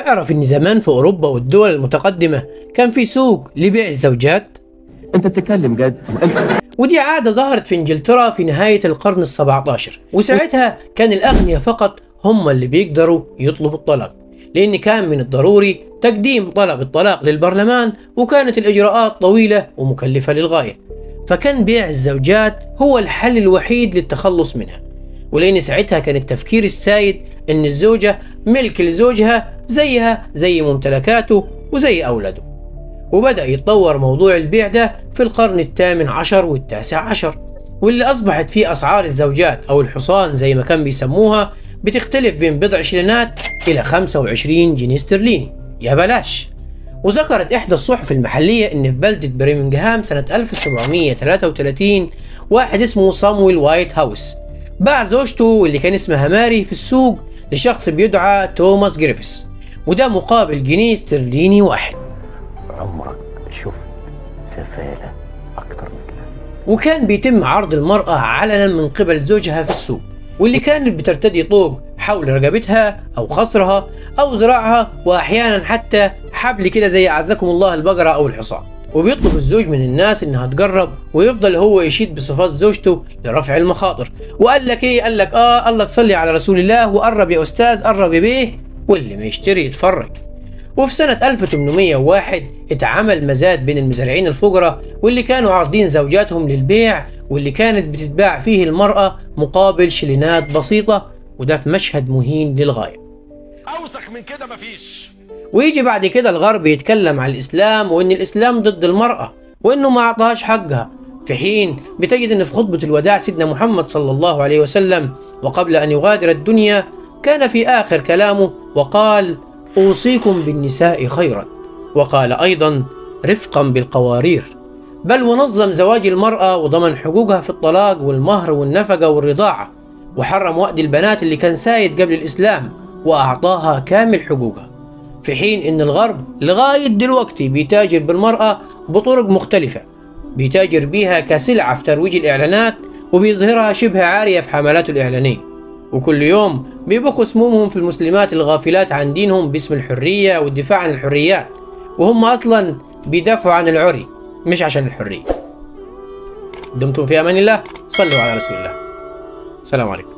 تعرف إن زمان في أوروبا والدول المتقدمة كان في سوق لبيع الزوجات؟ انت بتتكلم جد؟ ودي عادة ظهرت في إنجلترا في نهاية القرن ال17، وساعتها كان الأغنياء فقط هم اللي بيقدروا يطلبوا الطلاق، لأن كان من الضروري تقديم طلب الطلاق للبرلمان، وكانت الإجراءات طويلة ومكلفة للغاية، فكان بيع الزوجات هو الحل الوحيد للتخلص منها. ولأن ساعتها كان التفكير السائد إن الزوجة ملك لزوجها زيها زي ممتلكاته وزي أولاده. وبدأ يتطور موضوع البيع ده في القرن ال18 وال19، واللي أصبحت فيه أسعار الزوجات أو الحصان زي ما كان بيسموها بتختلف بين بضع شلينات إلى 25 جنيه استرليني يا بلاش. وذكرت إحدى الصحف المحلية إن في بلدة بريمنغهام سنة 1733 واحد اسمه صامويل وايت هاوس باع زوجته اللي كان اسمها ماري في السوق لشخص بيدعى توماس جريفيس، وده مقابل جنيه استرليني واحد. عمرك شفت سفالة أكتر من كده؟ وكان بيتم عرض المرأة علنا من قبل زوجها في السوق، واللي كانت بترتدي طوق حول رقبتها أو خصرها أو ذراعها، وأحيانا حتى حبل كده زي أعزكم الله البقرة أو الحصان. وبيطلب الزوج من الناس إنها تقرب، ويفضل هو يشيد بصفات زوجته لرفع المخاطر. وقال لك إيه؟ قال لك قال لك صلي على رسول الله، وقرب يا أستاذ قرب بيه، واللي ما يشتري يتفرج. وفي سنة 1801 اتعمل مزاد بين المزارعين الفقراء واللي كانوا عارضين زوجاتهم للبيع، واللي كانت بتتباع فيه المرأة مقابل شلينات بسيطة، وده في مشهد مهين للغاية. أوسخ من كده مفيش. ويجي بعد كده الغرب يتكلم عن الإسلام وإن الإسلام ضد المرأة وإنه ما أعطاهاش حقها، في حين بتجد إن في خطبة الوداع سيدنا محمد صلى الله عليه وسلم وقبل أن يغادر الدنيا كان في آخر كلامه وقال: أوصيكم بالنساء خيرا، وقال أيضا: رفقا بالقوارير، بل ونظم زواج المرأة وضمن حقوقها في الطلاق والمهر والنفقة والرضاعة، وحرم وأد البنات اللي كان سايد قبل الإسلام وأعطاها كامل حقوقها. في حين إن الغرب لغاية دلوقتي بيتاجر بالمرأة بطرق مختلفة، بيتاجر بيها كسلعة في ترويج الإعلانات، وبيظهرها شبه عارية في حملاته الإعلانية، وكل يوم بيبخوا سمومهم في المسلمات الغافلات عن دينهم باسم الحرية والدفاع عن الحريات، وهم أصلا بيدافعوا عن العري مش عشان الحرية. دمتم في أمان الله، صلوا على رسول الله. السلام عليكم.